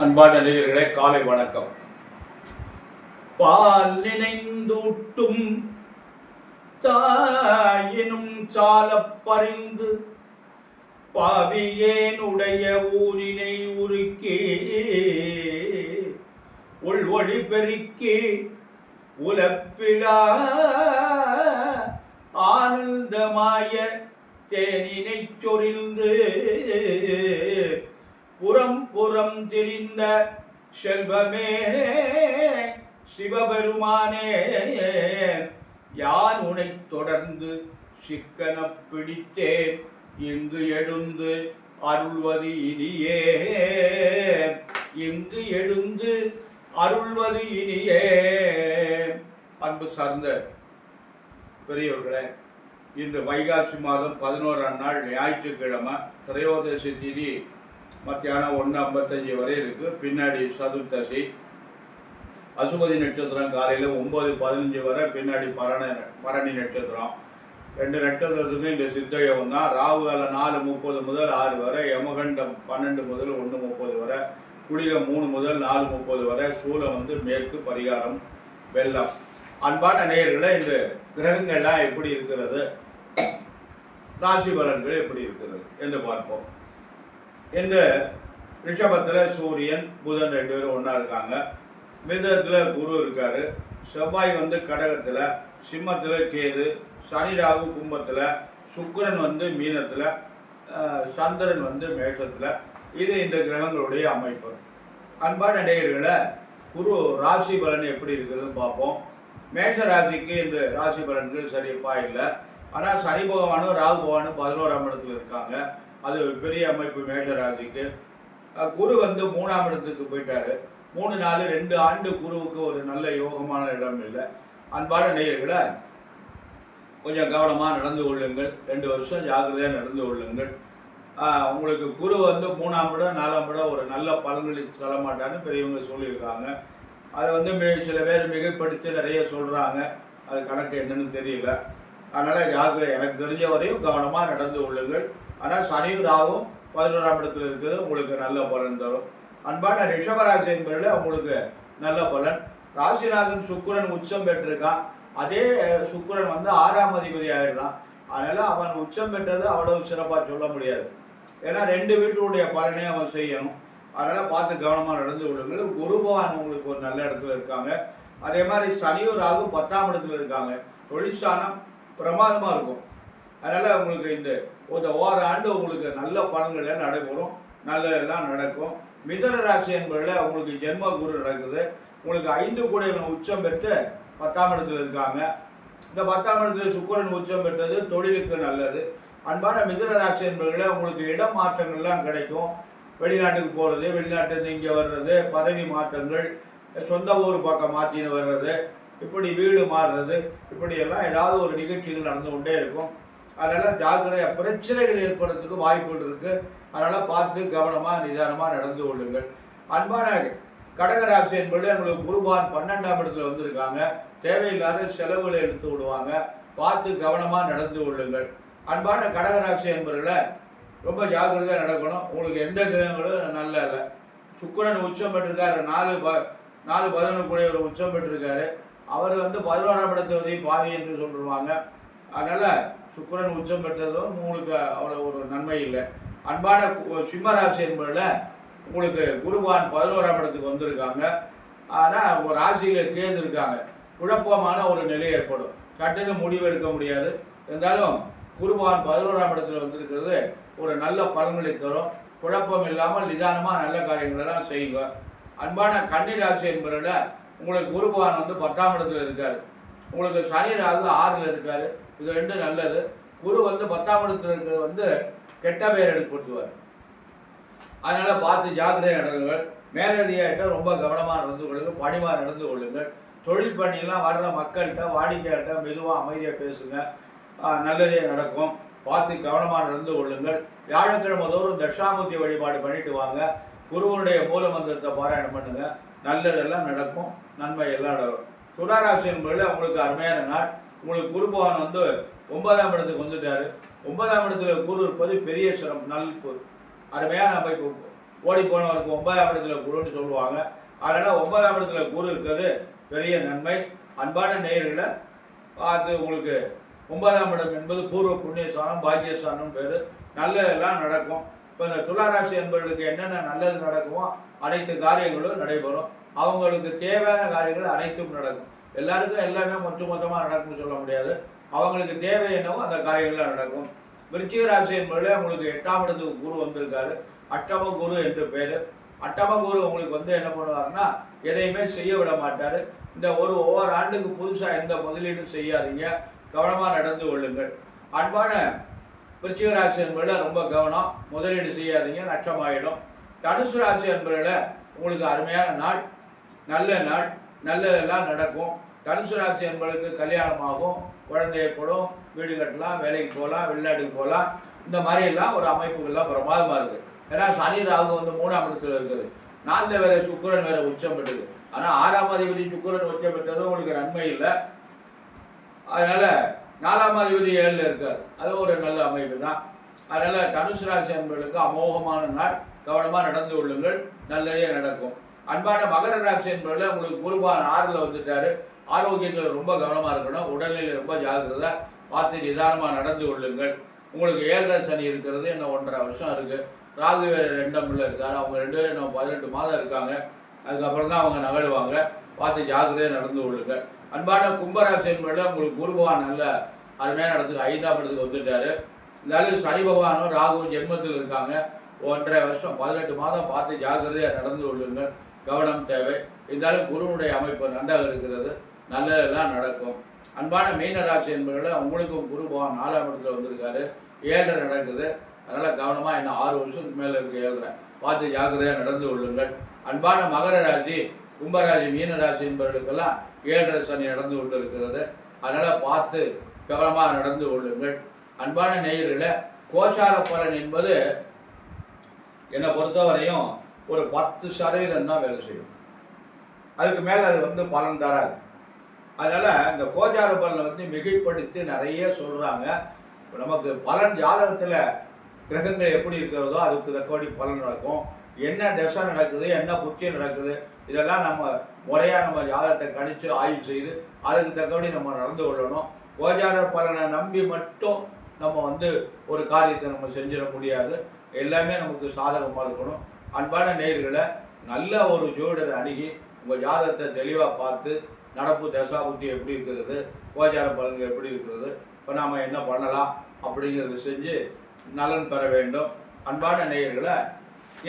அன்பான நேயர்களே, காலை வணக்கம். பால் நினைந்தூட்டும் தாயினும் சாலப் பறிந்து பாவியேனுடைய ஊரினை உருக்கி உள்வொழி பெருக்கி உலப்பிலா ஆனந்தமாய தேனினை சொரிந்து புறம் புறம் தெரிந்த செல்வமே சிவபெருமானே, யான் உனை தொடர்ந்து சிக்கன பிடித்தேன் இங்கு எழுந்து அருள்வது இனியே, இங்கு எழுந்து அருள்வது இனியே. அன்பு சார்ந்த பெரியவர்களே, இன்று வைகாசி மாதம் 11ஆம் நாள் ஞாயிற்றுக்கிழமை, திரையோதசி திதி மத்தியானம் 1:55 வரை இருக்கு. பின்னாடி சதுர்த்தசி, அசுபதி நட்சத்திரம் காலையில் 9:15 வரை, பின்னாடி பரணி நட்சத்திரம். 2 நட்சத்திரத்துக்கும் இந்த சித்த யோகம் தான். ராகு காலம் 4:30 முதல் 6 வரை, யமகண்டம் 12 முதல் 1:30 வரை, குளிகம் 3 முதல் 4:30 வரை, சூலம் மேற்கு, பரிகாரம் வெள்ளம். அன்பான நேயர்களே, இந்த கிரகங்கள்லாம் எப்படி இருக்கிறது, ராசி பலன்கள் எப்படி இருக்கிறது என்று பார்ப்போம். இந்த ரிஷபத்தில் சூரியன் புதன் 2 பேரும் ஒன்றா இருக்காங்க. மிதுனத்தில் குரு இருக்காரு. செவ்வாய் கடகத்தில், சிம்மத்தில் கேது, சனி ராகு கும்பத்தில், சுக்கிரன் மீனத்தில், சந்திரன் மேஷத்தில். இது இந்த கிரகங்களுடைய அமைப்பு. அன்பான நேயர்களை, குரு ராசி பலன் எப்படி இருக்குதுன்னு பார்ப்போம். மேஷ ராசிக்கு இந்த ராசி பலன்கள் சரிப்பா இல்லை. ஆனால் சனி பகவானும் ராகு பகவானும் 11ஆம் இடத்துல இருக்காங்க. அது பெரிய அமைப்பு மேஷ ராசிக்கு. குரு 3ஆம் இடத்துக்கு போயிட்டாரு. 3 நாள் 2 ஆண்டு குருவுக்கு ஒரு நல்ல யோகமான இடம் இல்லை. அன்பான நேயர்களை, கொஞ்சம் கவனமாக நடந்து கொள்ளுங்கள். 2 வருஷம் ஜாக்கிரதையாக நடந்து கொள்ளுங்கள். உங்களுக்கு குரு 3ஆம் இடம் 4ஆம் இடம் ஒரு நல்ல பலன்களுக்கு சொல்ல மாட்டான்னு பெரியவங்க சொல்லியிருக்காங்க. அதை சில பேர் மிகைப்படுத்தி நிறைய சொல்கிறாங்க. அது கணக்கு என்னன்னு தெரியல. அதனால் ஜாக்கிரதை, எனக்கு தெரிஞ்ச வரையும் கவனமாக நடந்து கொள்ளுங்கள். ஆனால் சனியும் ராகும் 11ஆம் இடத்துல இருக்குது, உங்களுக்கு நல்ல பலன் தரும். அன்பான ரிஷபராசி என்பதில் உங்களுக்கு நல்ல பலன். ராசிநாதன் சுக்கிரன் உச்சம் பெற்றிருக்கான். அதே சுக்கிரன் 6ஆம் அதிபதி ஆகிடலாம். அதனால் அவன் உச்சம் பெற்றது அவ்வளவு சிறப்பாக சொல்ல முடியாது. ஏன்னா 2 வீட்டுடைய பலனே அவன் செய்யணும். அதனால் பார்த்து கவனமாக நடந்து கொள்ளுங்கள். குரு பகவான் உங்களுக்கு ஒரு நல்ல இடத்துல இருக்காங்க. அதே மாதிரி சனியும் ராகு 10ஆம் இடத்துல இருக்காங்க. தொழிற்சானம் பிரமாதமாக இருக்கும். அதனால் உங்களுக்கு இந்த ஓராண்டு உங்களுக்கு நல்ல பலன்கள் நடைபெறும், நல்லதெல்லாம் நடக்கும். மிதுன ராசி என்பதில் உங்களுக்கு ஜென்ம குரு நடக்குது. உங்களுக்கு 5 கூடையவன் உச்சம் பெற்று 10ஆம் இடத்துல இருக்காங்க. இந்த 10ஆம் இடத்துல சுக்கிரன் உச்சம் பெற்றது தொழிலுக்கு நல்லது. அன்பான மிதுன ராசி என்பதில் உங்களுக்கு இடம் மாற்றங்கள்லாம் கிடைக்கும். வெளிநாட்டுக்கு போகிறது, வெளிநாட்டுக்கு இங்கே வர்றது, பதவி மாற்றங்கள், சொந்த ஊர் பக்கம் மாற்றின்னு வர்றது, இப்படி வீடு மாறுறது, இப்படியெல்லாம் ஏதாவது ஒரு நிகழ்ச்சிகள் நடந்து கொண்டே இருக்கும். அதனால் ஜாக்கிரதையாக, பிரச்சனைகள் ஏற்படுறதுக்கு வாய்ப்புகள் இருக்குது. அதனால் பார்த்து கவனமாக நிதானமாக நடந்து கொள்ளுங்கள். அன்பான கடகராசி என்பது உங்களுக்கு குருபான் 12ஆம் இடத்துல வந்திருக்காங்க. தேவையில்லாத செலவுகளை எடுத்து விடுவாங்க. பார்த்து கவனமாக நடந்து கொள்ளுங்கள். அன்பான கடகராசி என்பவர்களை ரொம்ப ஜாக்கிரதையாக நடக்கணும். உங்களுக்கு எந்த கிரகங்களும் நல்ல இல்லை. சுக்கிரன் உச்சம் பெற்றிருக்காரு. 4-11 கூட ஒரு உச்சம் பெற்றிருக்காரு. அவர் 11ஆம் இடத்தை பாவி என்று சொல்லிடுவாங்க. அதனால் சுக்கிரன் உச்சம் பெற்றதும் உங்களுக்கு அவ்வளோ ஒரு நன்மை இல்லை. அன்பான சிம்மராசி என்பதில் உங்களுக்கு குருவான் 11ஆம் இடத்துக்கு வந்திருக்காங்க. ஆனால் உங்கள் ராசியில் கேது இருக்காங்க. குழப்பமான ஒரு நிலை ஏற்படும். சட்டுன்னு முடிவு எடுக்க முடியாது. இருந்தாலும் குருவான் 11ஆம் இடத்துல வந்திருக்கிறது ஒரு நல்ல பலன்களை தரும். குழப்பம் இல்லாமல் நிதானமாக நல்ல காரியங்களெல்லாம் செய்யுங்க. அன்பான கன்னி ராசி என்பதில் உங்களுக்கு குருவான் 10ஆம் இடத்துல இருக்கார். உங்களுக்கு சனி ராகு 6ல் இருக்கார். இது 2 நல்லது. குரு 10ஆம் இடத்துல இருக்கிறது கெட்ட பெயர் ஏற்படுத்துவார். அதனால் பார்த்து ஜாக்கிரதையாக நடந்துங்கள். மேலதிகாரிட்ட ரொம்ப கவனமாக நடந்து கொள்ளுங்கள், பணிவாக நடந்து கொள்ளுங்கள். தொழில் பண்ணிலாம் வர்ற மக்கள்கிட்ட, வாடிக்கையாளர்கிட்ட மெதுவாக அமைதியாக பேசுங்க. நல்லதே நடக்கும். பார்த்து கவனமாக நடந்து கொள்ளுங்கள். வியாழக்கிழமை தோறும் தட்சாமூர்த்தி வழிபாடு பண்ணிட்டு வாங்க. குருவனுடைய மூல மந்திரத்தை பாராயணம் பண்ணுங்க. நல்லதெல்லாம் நடக்கும், நன்மை எல்லாம் நடக்கும். துளாராசி என்பதில் உங்களுக்கு அருமையான நாள். உங்களுக்கு குரு பகவான் 9ஆம் இடத்துக்கு வந்துட்டாரு. 9ஆம் இடத்துல குரு இருப்பது பெரிய சிரமம், அருமையாக நம்ம இப்போ ஓடி போனவருக்கு 9ஆம் இடத்துல குருன்னு சொல்லுவாங்க. அதனால் 9ஆம் இடத்துல குரு இருக்கிறது பெரிய நன்மை. அன்பான நேயர்களை அது உங்களுக்கு 9ஆம் இடம் என்பது பூர்வ புண்ணியஸ்தானம், பாக்கியஸ்தானம் பேர். நல்லதெல்லாம் நடக்கும். இப்போ இந்த துளாராசி என்பவர்களுக்கு என்னென்ன நல்லது நடக்குமோ அனைத்து காரியங்களும் நடைபெறும். அவங்களுக்கு தேவையான காரியங்கள் அனைத்தும் நடக்கும். எல்லாருக்கும் எல்லாமே மொத்தமாக நடக்கும்னு சொல்ல முடியாது. அவங்களுக்கு தேவை என்னவோ அந்த காரியங்கள்லாம் நடக்கும். விருச்சிக ராசி என்பதில் உங்களுக்கு 8ஆம் இடத்துக்கு குரு வந்திருக்காரு. அட்டம குரு என்று பேர். அட்டம குரு உங்களுக்கு வந்து என்ன பண்ணுவாருன்னா எதையுமே செய்ய விட மாட்டார். இந்த ஒவ்வொரு ஆண்டுக்கு புதுசாக எந்த முதலீடும் செய்யாதீங்க, கவனமாக நடந்து கொள்ளுங்கள். அன்பான விருச்சிக ராசி என்பதில் ரொம்ப கவனம், முதலீடு செய்யாதீங்க, நஷ்டமாயிடும். தனுசு ராசி என்பதில் உங்களுக்கு அருமையான நாள், நல்ல நாள், நல்லதெல்லாம் நடக்கும். தனுசு ராசி என்பவர்களுக்கு கல்யாணமாகும், குழந்தை ஏற்படும், வீடு கட்டலாம், வேலைக்கு போகலாம், வெளிநாட்டுக்கு போகலாம். இந்த மாதிரியெல்லாம் ஒரு அமைப்புகள்லாம் பிரமாதமாக இருக்குது. ஏன்னா சனி ராகு வந்து 3ஆம் இடத்துல இருக்குது. 4ல் வேற சுக்கிரன் வேற உச்சம் பெற்றது. ஆனால் 6ஆம் அதிபதி சுக்கிரன் உச்சம் பெற்றது உங்களுக்கு நன்மை இல்லை. அதனால் 4ஆம் அதிபதி 7ல் இருக்கார், அது ஒரு நல்ல அமைப்பு தான். அதனால் தனுசு ராசி என்பவர்களுக்கு அமோகமான நாள், கவனமாக நடந்து கொள்ளுங்கள், நல்லதே நடக்கும். அன்பான மகர ராசி என்பவர்கள் உங்களுக்கு குருபான் 6ல் வந்துட்டார். ஆரோக்கியத்தில் ரொம்ப கவனமாக இருக்கணும், உடல்நிலை ரொம்ப ஜாக்கிரதை பார்த்து நிதானமாக நடந்து கொள்ளுங்கள். உங்களுக்கு 7ரை சனி இருக்கிறது, இன்னும் 1.5 வருஷம் இருக்குது. ராகு வேறு 2ஆம் இடத்துல இருக்கார். அவங்க 2 பேரும் இன்னும் 18 மாதம் இருக்காங்க. அதுக்கப்புறம் தான் அவங்க நகழுவாங்க. பார்த்து ஜாக்கிரதையாக நடந்து கொள்ளுங்கள். அன்பான கும்பராசி என்பதில் உங்களுக்கு குரு பகவான் நல்ல அருமையாக நடத்துக்கு 5ஆம் இடத்துக்கு வந்துட்டார். இருந்தாலும் சனி பகவானும் ராகுவும் ஜென்மத்தில் இருக்காங்க. 1.5 வருஷம் 18 மாதம் பார்த்து ஜாக்கிரதையாக நடந்து கொள்ளுங்கள், கவனம் தேவை. இருந்தாலும் குருவுடைய அமைப்பு நன்றாக இருக்கிறது, நல்லதெல்லாம் நடக்கும். அன்பான மீனராசி என்பதில் உங்களுக்கும் குரு பகவான் 4ஆம் இடத்துல வந்திருக்காரு. 7ரை நடக்குது. அதனால் கவனமாக இன்னும் 6 வருஷத்துக்கு மேலே இருக்குது 7ரை, பார்த்து ஜாக்கிரதையாக நடந்து கொள்ளுங்கள். அன்பான மகர ராசி, கும்பராசி, மீனராசி என்பவர்களுக்கெல்லாம் 7ரை சனி நடந்து கொண்டு இருக்கிறது. அதனால் பார்த்து கவனமாக நடந்து கொள்ளுங்கள். அன்பான நேயர்களே, கோச்சார பலன் என்பது என்னை பொறுத்தவரையும் ஒரு 10% தான் வேலை செய்யும். அதுக்கு மேலே அது வந்து பலன் தராது. அதனால் இந்த கோச்சார பலனை வந்து மிகைப்படுத்தி நிறைய சொல்கிறாங்க. நமக்கு பலன் ஜாதகத்தில் கிரகங்கள் எப்படி இருக்கிறதோ அதுக்கு தக்கபடி பலன் நடக்கும். என்ன தசை நடக்குது, என்ன புத்தி நடக்குது, இதெல்லாம் நம்ம முறையாக நம்ம ஜாதகத்தை கணித்து ஆய்வு செய்து அதுக்கு தக்கபடி நம்ம நடந்து கொள்ளணும். கோச்சார பலனை நம்பி மட்டும் நம்ம வந்து ஒரு காரியத்தை நம்ம செஞ்சிட முடியாது. எல்லாமே நமக்கு சாதகமாக இருக்கணும். அன்பான நேயர்களை, நல்ல ஒரு ஜோதிடரை அணுகி உங்கள் ஜாதகத்தை தெளிவாக பார்த்து நடப்பு தசாபுத்தி எப்படி இருக்கிறது, கோச்சார பலன்கள் எப்படி இருக்கிறது, இப்போ நாம் என்ன பண்ணலாம் அப்படிங்கிறத செஞ்சு நலன் பெற வேண்டும். அன்பான நேயர்களை,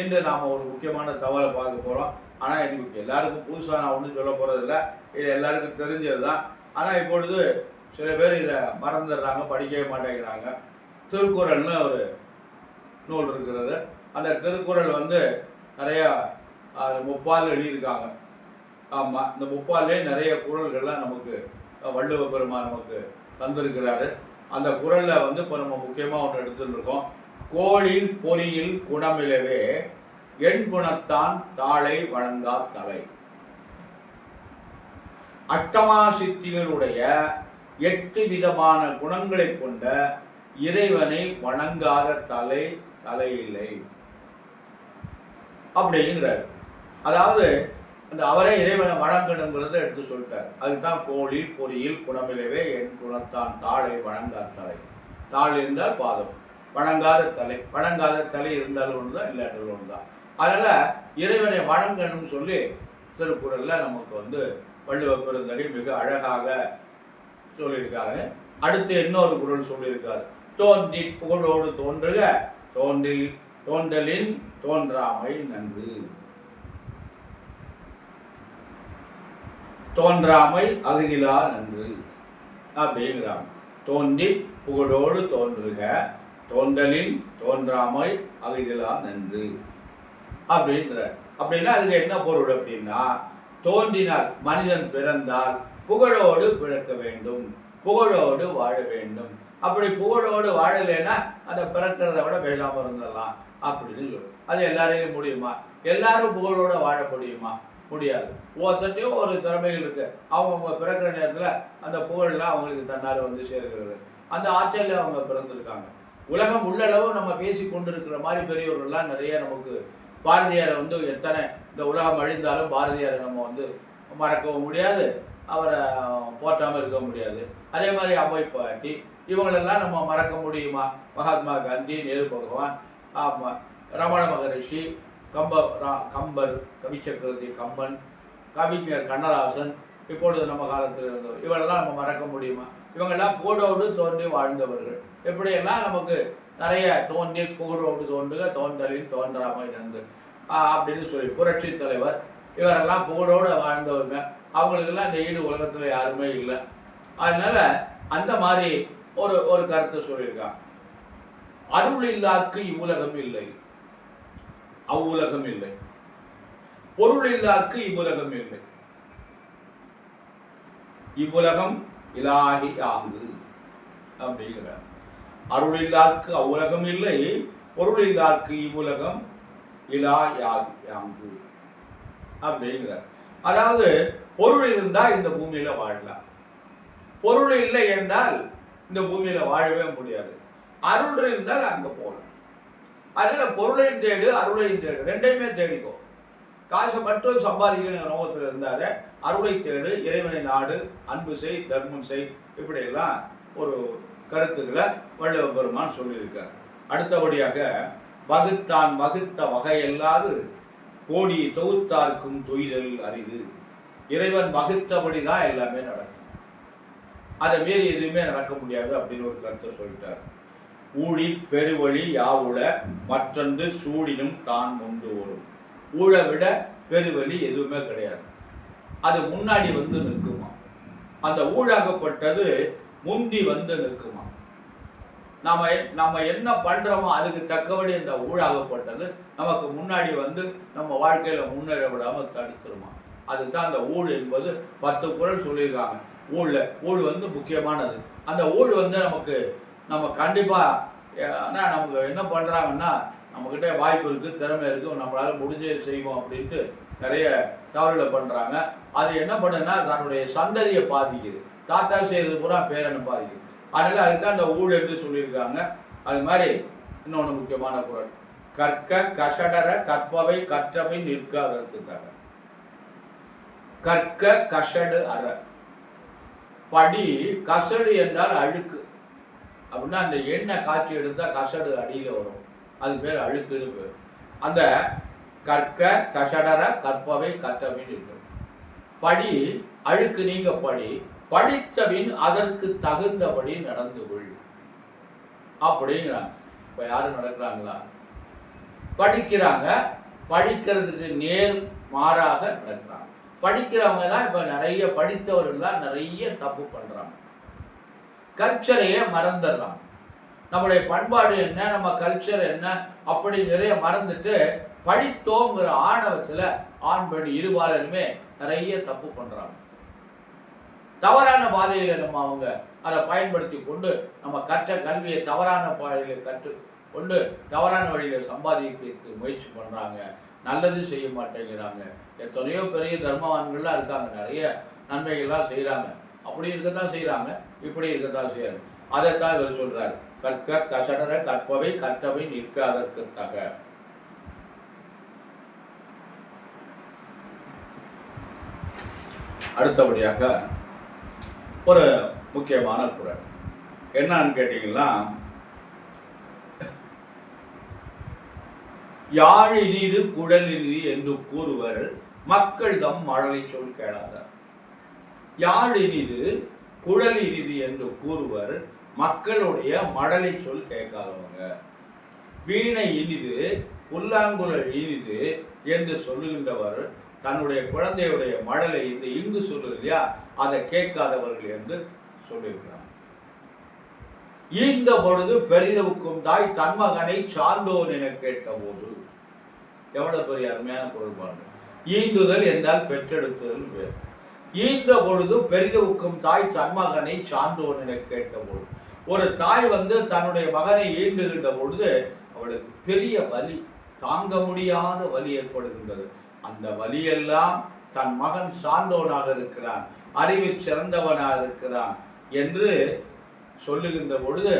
இன்று நாம் ஒரு முக்கியமான தகவலை பார்க்க போகிறோம். ஆனால் எனக்கு எல்லாருக்கும் புதுசாக நான் ஒன்றும் சொல்ல போகிறதில்ல, இது எல்லாருக்கும் தெரிஞ்சது தான். ஆனால் இப்பொழுது சில பேர் இதை மறந்துடுறாங்க, படிக்கவே மாட்டேங்கிறாங்க. திருக்குறள்னு ஒரு நூல் இருக்கிறது. அந்த திருக்குறள் வந்து நிறையா 30 எழுதியிருக்காங்க. ஆமாம், இந்த 30 நிறைய குறள்கள்லாம் நமக்கு வள்ளுவ பெருமான் நமக்கு தந்திருக்கிறாரு. அந்த குறளில் வந்து இப்போ நம்ம முக்கியமாக ஒன்று எடுத்துருக்கோம். கோளில் பொறியில் குணமிலவே எண் குணத்தான் தாளை வழங்கா தலை. அஷ்டமா சித்திகளுடைய 8 விதமான குணங்களை கொண்ட இறைவனை வணங்காத தலையில்லை அப்படிங்கிறார். அதாவது அந்த அவரே இறைவனை வணங்கணுங்கிறத எடுத்து சொல்லிட்டார். அதுதான் கோளில் பொறியில் குணமிலவே என் குணத்தான் தாளை வணங்காத தலை. தாள் இருந்தால் பாதம், வணங்காத தலை. வணங்காத தலை இருந்தாலும் ஒன்று தான், இல்லாட்டாலும் ஒன்று தான். அதனால் இறைவனை வணங்கணும்னு சொல்லி திருக்குறளில் நமக்கு வந்து வள்ளுவ பெருந்தகை மிக அழகாக சொல்லியிருக்காரு. அடுத்து இன்னொரு குறள் சொல்லியிருக்காரு. தோன்றி புகழோடு தோன்றுக, தோன்றலின் தோன்றாமை நன்று. தோன்றாமை அகுதிலா நன்று அப்படிங்கிறாங்க. தோன்றி புகழோடு தோன்றுக, தோன்றலின் தோன்றாமை அகுதிலா நன்று அப்படின்றார். அப்படின்னா அதுக்கு என்ன பொருள் அப்படின்னா, தோன்றினால் மனிதன் பிறந்தால் புகழோடு பிறக்க வேண்டும், புகழோடு வாழ வேண்டும். அப்படி புகழோடு வாழலைன்னா அந்த பிறக்கிறத விட பேசாமல் இருந்துடலாம் அப்படின்னு சொல்லும். அது எல்லாரையும் முடியுமா? எல்லாரும் புகழோடு வாழ முடியுமா? முடியாது. ஒவ்வொருத்தையும் ஒரு திறமைகள் இருக்கு. அவங்க பிறக்கிற நேரத்தில் அந்த புகழெலாம் அவங்களுக்கு தன்னால் வந்து சேர்க்கிறது. அந்த ஆற்றலில் அவங்க பிறந்திருக்காங்க. உலகம் உள்ளளவு நம்ம பேசி கொண்டிருக்கிற மாதிரி பெரியவர்கள்லாம் நிறைய நமக்கு பாரதியாரை எத்தனை இந்த உலகம் அழிந்தாலும் பாரதியாரை நம்ம மறக்கவும் முடியாது, அவரை போற்றாமல் இருக்க முடியாது. அதே மாதிரி அம்மை பாட்டி இவங்களெல்லாம் நம்ம மறக்க முடியுமா? மகாத்மா காந்தி, நேரு பகவான், ரமண மகரிஷி, கம்பர், கவிச்சக்கரவர்த்தி கம்பன், கவிஞர் கண்ணதாசன், இப்பொழுது நம்ம காலத்தில் இருந்தவர், இவங்களெல்லாம் நம்ம மறக்க முடியுமா? இவங்கெல்லாம் கூடோடு தோன்றி வாழ்ந்தவர்கள். எப்படியெல்லாம் நமக்கு நிறைய தோன்றி கூடோடு தோன்றுக தோன்றலில் தோன்றாமல் இருந்து அப்படின்னு சொல்லி புரட்சி தலைவர் இவரெல்லாம் கூடோடு வாழ்ந்தவங்க. அவங்களுக்கெல்லாம் இந்த ஈடு உலகத்தில் யாருமே இல்லை. அதனால அந்த மாதிரி ஒரு கருத்தை சொல்லியிருக்காங்க. அருள் இல்லாருக்கு இவ்வுலகம் இல்லை, அவ்வுலகம் இல்லை. பொருள் இல்லாருக்கு இவ்வுலகம் இல்லை, இவ்வுலகம் இலாகி ஆங்கு அப்படிங்கிறார். அருள் இல்லாருக்கு அவ்வுலகம் இல்லை, பொருள் இல்லாருக்கு இவ்வுலகம் இலாயாங்கு அப்படிங்கிறார். அதாவது பொருள் இருந்தால் இந்த பூமியில வாழலாம், பொருள் இல்லை என்றால் இந்த பூமியில வாழவே முடியாது. அருள் இருந்தால் அங்க போகலாம். அதனால பொருளையும் தேடு அருளையும் தேடு, ரெண்டையுமே தேடிக்கோ. காசை மட்டும் சம்பாதிக்கிற நோக்கத்தில் இருந்தாத அருளை தேடு, இறைவனை நாடு, அன்பு செய், தர்மம் செய், இப்படியெல்லாம் ஒரு கருத்துக்களை வள்ளுவ பெருமான் சொல்லியிருக்கார். அடுத்தபடியாக வகுத்தான் வகுத்த வகையல்லாது கோடி தொகுத்தார்க்கும் துயிதல் அரிது. இறைவன் வகுத்தபடி தான் எல்லாமே நடக்கும், அதை மீறி எதுவுமே நடக்க முடியாது அப்படின்னு ஒரு கருத்தை சொல்லிட்டார். ஊழி பெருவழி யாவுல மற்றொன்று சூடினும் தான் முந்து வரும். ஊழை விட பெருவழி எதுவுமே கிடையாது, அது முன்னாடி நிற்குமா. அந்த ஊழாகப்பட்டது முந்தி நிற்குமா. நம்ம என்ன பண்றோமோ அதுக்கு தக்கபடி அந்த ஊழாகப்பட்டது நமக்கு முன்னாடி நம்ம வாழ்க்கையில முன்னேற விடாமல் தடுத்துருமா. அதுதான் அந்த ஊழ் என்பது. 10 குறள் சொல்லியிருக்காங்க. ஊழ் முக்கியமானது. அந்த ஊழ் நமக்கு நம்ம கண்டிப்பா நமக்கு என்ன பண்றாங்கன்னா, நம்மக்கிட்ட வாய்ப்பு இருக்குது, திறமை இருக்குது, நம்மளால முடிஞ்சதை செய்வோம் அப்படின்ட்டு நிறைய தவறுகளை பண்ணுறாங்க. அது என்ன பண்ணுன்னா தன்னுடைய சந்ததியை பாதிக்குது. தாத்தா செய்கிறது பூரா பேரனை பாதிக்குது. அதனால் அதுதான் அந்த ஊழ் என்று சொல்லியிருக்காங்க. அது மாதிரி இன்னொன்று முக்கியமான குறள், கற்க கசடர கற்பவை கற்றவை நிற்காதற்காக. கற்க கசடு அற. படி கசடு என்றால் அழுக்கு அப்படின்னா, அந்த எண்ணெய் காய்ச்சி எடுத்தால் கசடு அடியில் வரும், அது பேர் அழுக்குன்னு பேர். அந்த கற்க கசடர கற்பவை கற்றபின் இருக்கு. படி அழுக்கு நீங்க படி, படித்தபின் அதற்கு தகுந்தபடி நடந்து கொள் அப்படிங்கிறாங்க. இப்போ யாரும் நடக்கிறாங்களா? படிக்கிறாங்க, படிக்கிறதுக்கு நேர் மாறாக நடக்கிறாங்க. படிக்கிறவங்க தான் இப்போ நிறைய படித்தவர்கள் தான் நிறைய தப்பு பண்ணுறாங்க. கல்ச்சரையே மறந்துடுறாங்க. நம்முடைய பண்பாடு என்ன, நம்ம கல்ச்சர் என்ன அப்படி நிறைய மறந்துட்டு படித்தோங்கிற ஆணவத்தில் ஆண் பெண் இருபாலருமே நிறைய தப்பு பண்ணுறாங்க. தவறான பாதையில் நம்ம அவங்க அதை பயன்படுத்தி கொண்டு நம்ம கற்ற கல்வியை தவறான பாதையில் கற்று கொண்டு தவறான வழியில் சம்பாதிக்கிறதுக்கு முயற்சி பண்ணுறாங்க. நல்லது செய்ய மாட்டேங்கிறாங்க. எத்தனையோ பெரிய தர்மவான்கள்லாம் இருக்காங்க, நிறைய நன்மைகள்லாம் செய்கிறாங்க. அப்படி இருக்கத்தான் செய்கிறாங்க, இப்படி இருக்கத்தான் செய்யறாங்க. அதைத்தான் இவர் சொல்றாரு, கற்க கசடர கற்பவை கற்றவை நிற்காதற்காக. அடுத்தபடியாக ஒரு முக்கியமான குறள் என்னன்னு கேட்டீங்கன்னா, யாழ் இனிது குழல் இனிது என்று கூறுவர் மக்கள் தம் மழலை சொல் கேளாதார். யாழ் இனிது குழல் இனிது என்று கூறுவர் மக்களுடைய மழலை சொல் கேட்காதவங்க. வீணை இனிது புல்லாங்குழல் இனிது என்று சொல்லுகின்றவர் தன்னுடைய குழந்தையுடைய மழலை இங்கு சொல்லுது இல்லையா, அதை கேட்காதவர்கள் என்று சொல்லியிருக்கிறார். ஈந்த பொழுது பெரிதவுக்கும் தாய் தன்மகனை சார்ந்தோன் என கேட்ட போது. எவ்வளவு பெரிய அருமையான பொருள் பாருங்க. ஈண்டுதல் என்றால் பெற்றெடுத்தல் வேறு. ஈந்த பொழுது பெரிதவுக்கும் தாய் தன்மகனை சார்ந்தோன் என கேட்ட போது. ஒரு தாய் தன்னுடைய மகனை ஈண்டுகின்ற பொழுது அவளுக்கு பெரிய வலி, தாங்க முடியாத வலி ஏற்படுகின்றது. அந்த வலியெல்லாம் தன் மகன் சார்ந்தவனாக இருக்கிறான், அறிவில் சிறந்தவனாக இருக்கிறான் என்று சொல்லுகின்ற பொழுது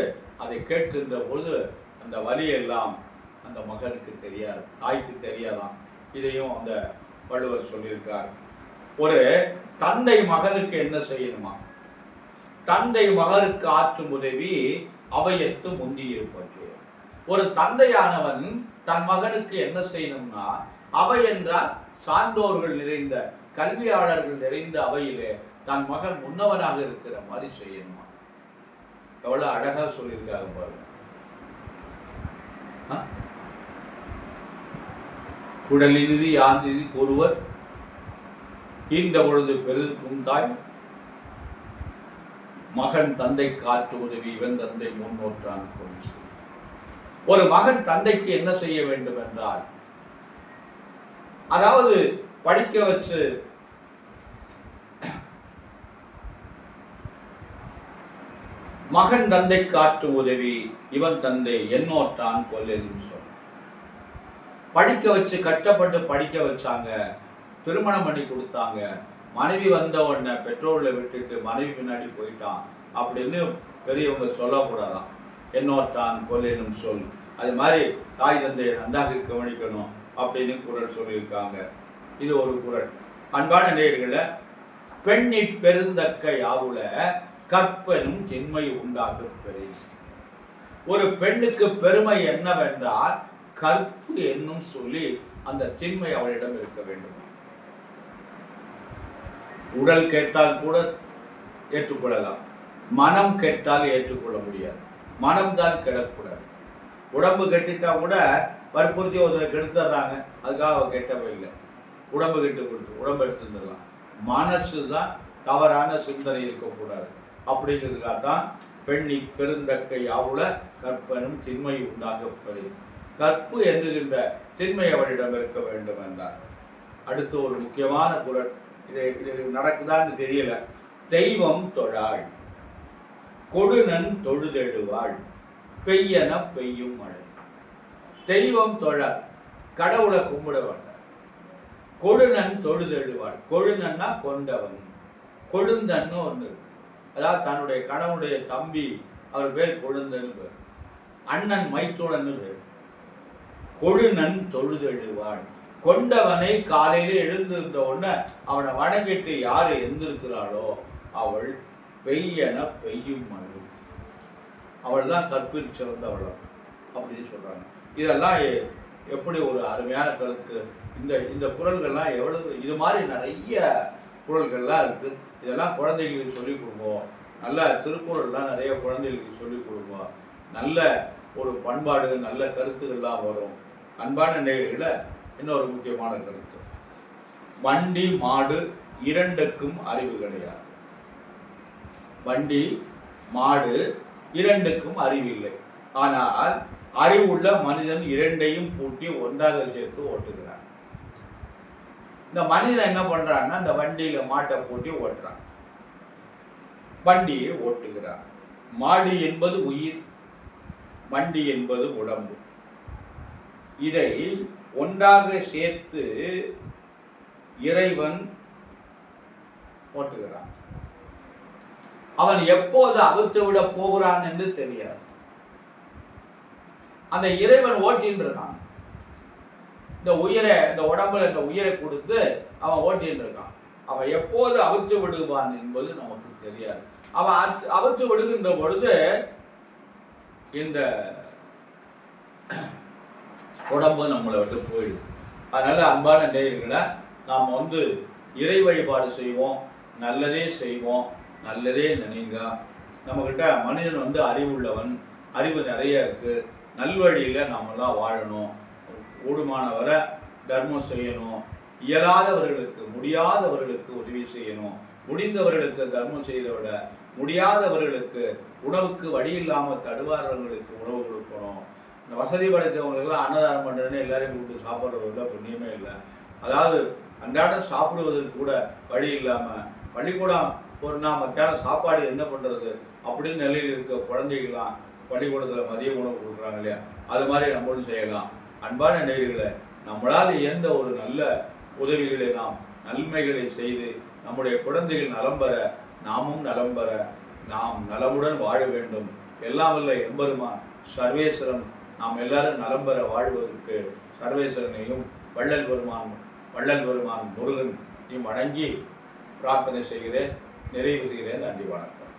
அதை கேட்கின்ற பொழுது அந்த வலியெல்லாம் அந்த மகனுக்கு தெரியாது, தாய்க்கு தெரியாதான். இதையும் அந்த வள்ளுவர் சொல்லியிருக்கார். ஒரு தந்தை மகனுக்கு என்ன செய்யணுமா? தந்தை மகனுக்கு ஆற்றும் உதவி அவையத்து முந்தி இருப்பது. ஒரு தந்தையானவன் தன் மகனுக்கு என்ன செய்யணும்னா, அவை என்றால் சான்றோர்கள் நிறைந்த கல்வியாளர்கள் நிறைந்த அவையிலே தன் மகன் முன்னவனாக இருக்கிற மாதிரி செய்யணுமா? எவ்வளவு அழகா சொல்லியிருக்காங்க பாருங்க. குடலினிது யாந்திதி ஒருவர் இந்த பொழுது பெருக்கும் தாய் மகன் தந்தை காற்று உதவி இவன் தந்தை முன்னோற்றான். ஒரு மகன் தந்தைக்கு என்ன செய்ய வேண்டும் என்றால், அதாவது படிக்க வச்சு மகன் தந்தை காற்று உதவி இவன் தந்தை என்னோற்றான் கொல்லுன்னு சொல்ல. படிக்க வச்சு கஷ்டப்பட்டு படிக்க வச்சாங்க, திருமணம் பண்ணி கொடுத்தாங்க, மனைவி வந்த உடனே பெற்றோர்களை விட்டுட்டு மனைவி பின்னாடி போயிட்டான் அப்படின்னு பெரியவங்க சொல்லக்கூடாதான். என்னோற்றான் கொல்லேனும் சொல். அது மாதிரி தாய் தந்தையை நன்றாக கவனிக்கணும் அப்படின்னு குறள் சொல்லியிருக்காங்க. இது ஒரு குறள். அன்பான நேயர்களே, பெண்ணி பெருந்தக்க யாவுல கற்பனும் திண்மை உண்டாகும் பெரிய. ஒரு பெண்ணுக்கு பெருமை என்னவென்றால் கற்பு என்னும் சொல்லி அந்த திண்மை அவளிடம் இருக்க வேண்டும். உடல் கேட்டால் கூட ஏற்றுக்கொள்ளலாம், மனம் கேட்டால் ஏற்றுக்கொள்ள முடியாது. மனம்தான் கெடக்கூடாது. உடம்பு கெட்டுட்டா கூட வற்புறுத்தி ஒருத்தரை கெடுத்துறாங்க, அதுக்காக அவ கெட்டவே இல்லை. உடம்பு கெட்டு கொடுத்து உடம்பு எடுத்துடலாம். மனசு தான் தவறான சிந்தனை இருக்கக்கூடாது. அப்படிங்கிறதுக்காக தான் பெண்ணி பெருந்தக்க யாவுல கற்பனும் திண்மை உண்டாகப்படு. கற்பு என்கின்ற திண்மை அவளிடம் இருக்க வேண்டும் என்றார். அடுத்து ஒரு முக்கியமான குறள், இது நடக்குதான்னு தெரியல. தெய்வம் தொழாள் கொடுநன் தொழுதெழுவாள் பெய்யன பெய்யும் மழை. தெய்வம் தொழாள், கடவுளை கும்பிட வேண்டாம். கொடுநன் தொழுதெழுவாள். கொழுநன்னா கொண்டவன், கொழுந்தன்னு ஒன்று. அதாவது தன்னுடைய கணவனுடைய தம்பி, அவர் பேர் கொழுந்தன் பேர், அண்ணன் மைத்துடன் பேர். கொழுநன் தொழுதெழுவாள், கொண்டவனை காலையில எழுந்திருந்த உடனே அவனை வணங்கிட்டு யாரு எழுந்திருக்கிறாளோ அவள் பெய்யன பெய்யும் மழை. அவள் தான் கற்பில் சிறந்தவள் அப்படின்னு சொல்றாங்க. இதெல்லாம் எப்படி ஒரு அருமையான கருத்து. இந்த குறள்கள்லாம் எவ்வளவு, இது மாதிரி நிறைய குறள்கள்லாம் இருக்கு. இதெல்லாம் குழந்தைகளுக்கு சொல்லிக் கொடுப்போம். நல்ல திருக்குறள்லாம் நிறைய குழந்தைகளுக்கு சொல்லிக் கொடுப்போம். நல்ல ஒரு பண்பாடு, நல்ல கருத்துக்கள்லாம் வரும். அன்பான நேயர்களே, இன்னொரு முக்கியமான கருத்து, வண்டி மாடு இரண்டுக்கும் அறிவு கிடையாது. வண்டி மாடு இரண்டுக்கும் அறிவில்லை. ஆனால் அறிவுள்ள மனிதன் இரண்டையும் பூட்டி ஒன்றாக சேர்த்து ஓட்டுகிறான். இந்த மனிதன் என்ன பண்றான்னா, இந்த வண்டியில மாட்டை பூட்டி ஓட்டுறான், வண்டியை ஓட்டுகிறான். மாடு என்பது உயிர், வண்டி என்பது உடம்பு. இதை ஒன்றாக சேர்த்து இறைவன் ஓட்டுகிறான். அவன் எப்போது அவிழ்த்து விட போகிறான் என்று தெரியாது. அந்த இறைவன் ஓட்டின்றான். இந்த உயிரை, இந்த உடம்புல இந்த உயிரை கொடுத்து அவன் ஓட்டின்னு இருக்கான். அவன் எப்போது அவிழ்த்து விடுவான் என்பது நமக்கு தெரியாது. அவன் அவிழ்த்து விடுகின்ற பொழுது இந்த உடம்பு நம்மளை விட்டு போயிடுது. அதனால அன்பான நேயர்களை, நாம் இறை வழிபாடு செய்வோம், நல்லதே செய்வோம், நல்லதே நினைங்க. நம்மகிட்ட மனிதன் அறிவுள்ளவன், அறிவு நிறைய இருக்கு. நல்வழியில் நாமெல்லாம் வாழணும். கூடுமான வரை தர்மம் செய்யணும். இயலாதவர்களுக்கு, முடியாதவர்களுக்கு உதவி செய்யணும். முடிந்தவர்களுக்கு தர்மம் செய்த விட முடியாதவர்களுக்கு, உணவுக்கு வழி இல்லாமல் தடுவாரர்களுக்கு உணவு கொடுக்கணும். இந்த வசதி படைத்தவங்களுக்கெல்லாம் அன்னதானம் பண்ணுறதுன்னு எல்லாரையும் கூப்பிட்டு சாப்பிட்றதுல புண்ணியமே இல்லை. அதாவது அன்றாடம் சாப்பிடுவதற்கு கூட வழி இல்லாமல் பள்ளிக்கூடம் ஒரு மத்தியானம் சாப்பாடு என்ன பண்ணுறது அப்படின்னு நிலையில் இருக்க குழந்தைகள்லாம் பள்ளிக்கூடத்தில் மதிய உணவு கொடுக்குறாங்க இல்லையா, அது மாதிரி நம்மளும் செய்யலாம். அன்பான நேயர்களே, நம்மளால் எந்த ஒரு நல்ல உதவிகளை, நாம் நன்மைகளை செய்து நம்முடைய குழந்தைகள் நலம் பெற, நாமும் நலம் பெற, நாம் நலமுடன் வாழ வேண்டும். எல்லாம் வல்ல எம்பெருமான் சர்வேஸ்வரன் நாம் எல்லாரும் நலம் பெற வாழ்வதற்கு சர்வேஸ்வரனையும் வள்ளல் பெருமான் முருகன் வணங்கி பிரார்த்தனை செய்கிறேன். நிறைவு செய்கிறேன். நன்றி, வணக்கம்.